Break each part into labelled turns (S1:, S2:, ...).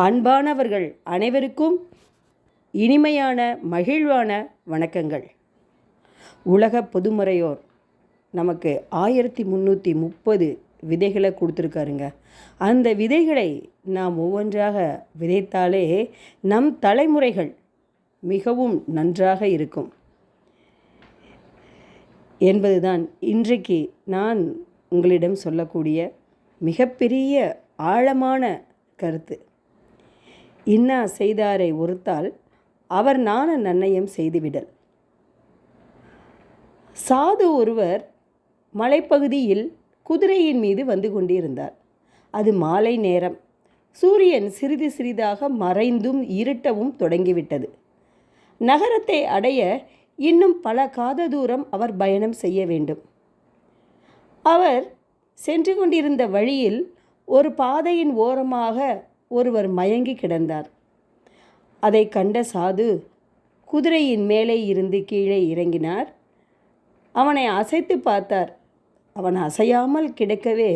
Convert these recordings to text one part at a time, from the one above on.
S1: அன்பானவர்கள் அனைவருக்கும் இனிமையான மகிழ்வான வணக்கங்கள். உலக பொதுமறையோர் நமக்கு 1330 விதைகளை கொடுத்துருக்காருங்க. அந்த விதைகளை நாம் ஒவ்வொன்றாக விதைத்தாலே நம் தலைமுறைகள் மிகவும் நன்றாக இருக்கும் என்பதுதான் இன்றைக்கு நான் உங்களிடம் சொல்லக்கூடிய மிகப்பெரிய ஆழமான கருத்து. இன்னா செய்தாரை ஒருத்தால் அவர் நாண நன்னயம் செய்துவிடல். சாது ஒருவர் மலைப்பகுதியில் குதிரையின் மீது வந்து கொண்டிருந்தார். அது மாலை நேரம். சூரியன் சிறிது சிறிதாக மறைந்தும் இருட்டவும் தொடங்கிவிட்டது. நகரத்தை அடைய இன்னும் பல காத தூரம் அவர் பயணம் செய்ய வேண்டும். அவர் சென்று கொண்டிருந்த வழியில் ஒரு பாதையின் ஓரமாக ஒருவர் மயங்கி கிடந்தார். அதை கண்ட சாது குதிரையின் மேலே இருந்து கீழே இறங்கினார். அவனை அசைத்து பார்த்தார். அவன் அசையாமல் கிடக்கவே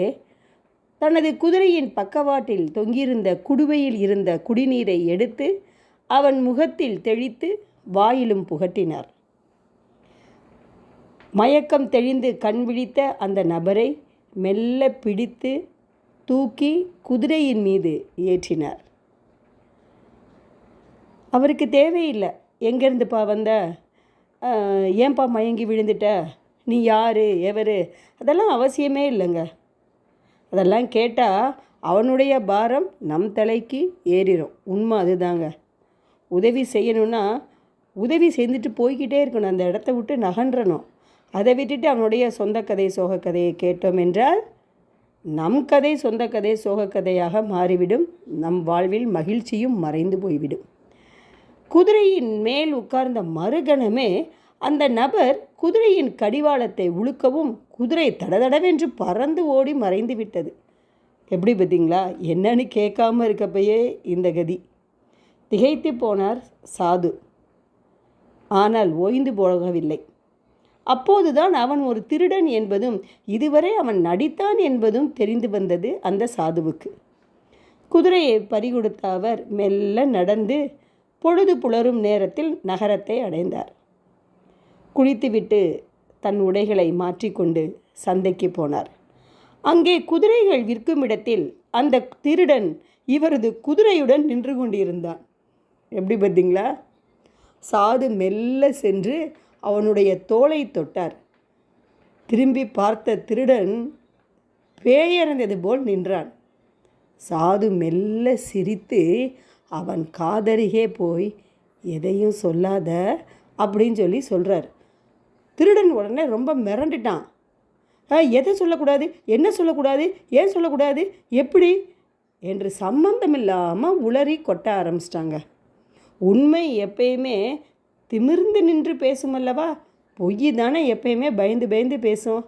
S1: தனது குதிரையின் பக்கவாட்டில் தொங்கியிருந்த குடுவையில் இருந்த குடிநீரை எடுத்து அவன் முகத்தில் தெளித்து வாயிலும் புகட்டினார். மயக்கம் தெளிந்து கண் விழித்த அந்த நபரை மெல்ல பிடித்து தூக்கி குதிரையின் மீது ஏற்றினார். அவருக்கு தேவையில்லை, எங்கேருந்துப்பா வந்த, ஏன்பா மயங்கி விழுந்துட்ட, நீ யார் எவர், அதெல்லாம் அவசியமே இல்லைங்க. அதெல்லாம் கேட்டால் அவனுடைய பாரம் நம் தலைக்கு ஏறிடும். உண்மை அதுதாங்க. உதவி செய்யணும்னா உதவி செய்துட்டு போய்கிட்டே இருக்கணும், அந்த இடத்த விட்டு நகன்றணும். அதை விட்டுட்டு அவனுடைய சொந்த கதை சோகக்கதையை கேட்டோம் என்றால் நம் கதை சொந்த கதை சோகக்கதையாக மாறிவிடும். நம் வாழ்வில் மகிழ்ச்சியும் மறைந்து போய்விடும். குதிரையின் மேல் உட்கார்ந்த மறுகணமே அந்த நபர் குதிரையின் கடிவாளத்தை உழுக்கவும் குதிரை தடதடவென்று பறந்து ஓடி மறைந்து விட்டது. எப்படி பார்த்தீங்களா? என்னன்னு கேட்காம இருக்கப்பயே இந்த கதி. திகைத்து போனார் சாது. ஆனால் ஓய்ந்து போகவில்லை. அப்போதுதான் அவன் ஒரு திருடன் என்பதும் இதுவரை அவன் நடித்தான் என்பதும் தெரிந்து வந்தது அந்த சாதுவுக்கு. குதிரையை பறிகொடுத்த அவர் மெல்ல நடந்து பொழுது புலரும் நேரத்தில் நகரத்தை அடைந்தார். குளித்துவிட்டு தன் உடைகளை மாற்றிக்கொண்டு சந்தைக்கு போனார். அங்கே குதிரைகள் விற்கும் இடத்தில் அந்த திருடன் இவரது குதிரையுடன் நின்று கொண்டிருந்தான். எப்படி பார்த்தீங்களா? சாது மெல்ல சென்று அவனுடைய தோளை தொட்டார். திரும்பி பார்த்த திருடன் பேயறிந்தது போல் நின்றான். சாது மெல்ல சிரித்து அவன் காதருகே போய் எதையும் சொல்லாத அப்படின்னு சொல்கிறார். திருடன் உடனே ரொம்ப மிரண்டுட்டான். எதை சொல்லக்கூடாது, என்ன சொல்லக்கூடாது, ஏன் சொல்லக்கூடாது, எப்படி என்று சம்பந்தமில்லாமல் உளறி கொட்ட ஆரம்பிச்சிட்டாங்க. உண்மை எப்பயுமே திமிர்ந்து நின்று பேசும் அல்லவா? பொய் தானே எப்பயுமே பயந்து பயந்து பேசும்.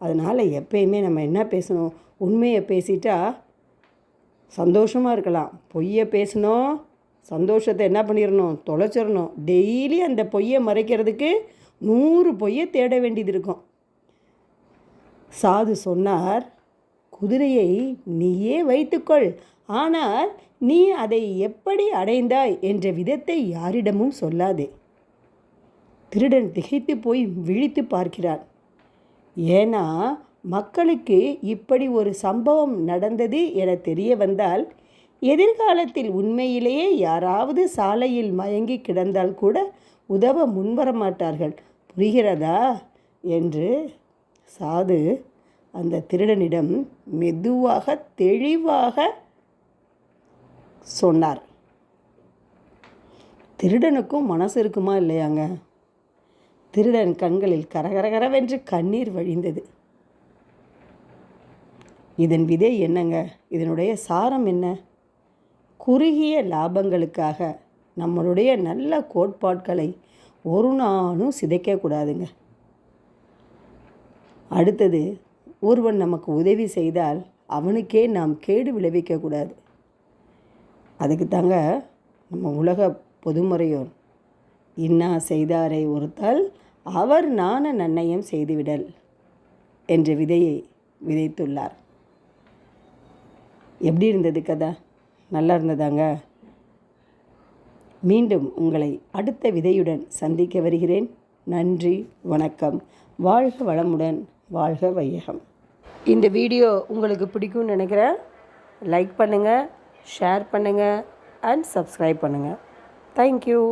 S1: அதனால் எப்பயுமே நம்ம என்ன பேசணும்? உண்மையை பேசிட்டா சந்தோஷமாக இருக்கலாம். பொய்யை பேசணும், சந்தோஷத்தை என்ன பண்ணிடணும்? தொலைச்சிடணும். டெய்லி அந்த பொய்யை மறைக்கிறதுக்கு 100 பொய்யை தேட வேண்டியது இருக்கும். சாது சொன்னார், குதிரையை நீயே வைத்துக்கொள், ஆனால் நீ அதை எப்படி அடைந்தாய் என்ற விதத்தை யாரிடமும் சொல்லாதே. திருடன் திகைத்து போய் விழித்து பார்க்கிறான். ஏன்னா மக்களுக்கு இப்படி ஒரு சம்பவம் நடந்தது என தெரிய வந்தால் எதிர்காலத்தில் உண்மையிலேயே யாராவது சாலையில் மயங்கி கிடந்தால் கூட உதவ முன்வரமாட்டார்கள். புரிகிறதா என்று சாது அந்த திருடனிடம் மெதுவாக தெளிவாக சொன்னார். திருடனுக்கும் மனசு இருக்குமா இல்லையாங்க? திருடன் கண்களில் கரகரகரவென்று கண்ணீர் வழிந்தது. இதன் விதை என்னங்க? இதனுடைய சாரம் என்ன? குறுகிய லாபங்களுக்காக நம்மளுடைய நல்ல கோட்பாட்களை ஒரு நாளும் சிதைக்கக்கூடாதுங்க. அடுத்தது, ஒருவன் நமக்கு உதவி செய்தால் அவனுக்கே நாம் கேடு விளைவிக்கக்கூடாது. அதுக்கு தாங்க நம்ம உலக பொதுமறையோர் இன்னா செய்தாரை ஒருத்தால் அவர் நாண நன்னயம் செய்துவிடல் என்ற விதையை விதைத்துள்ளார். எப்படி இருந்தது கதை? நல்லா இருந்ததாங்க. மீண்டும் உங்களை அடுத்த விதையுடன் சந்திக்க வருகிறேன். நன்றி, வணக்கம். வாழ்க வளமுடன், வாழ்க வையகம். இந்த வீடியோ உங்களுக்கு பிடிக்கும்னு நினைக்கிறேன். லைக் பண்ணுங்கள், ஷேர் பண்ணுங்கள் அண்ட் சப்ஸ்கிரைப் பண்ணுங்கள். தேங்க்யூ.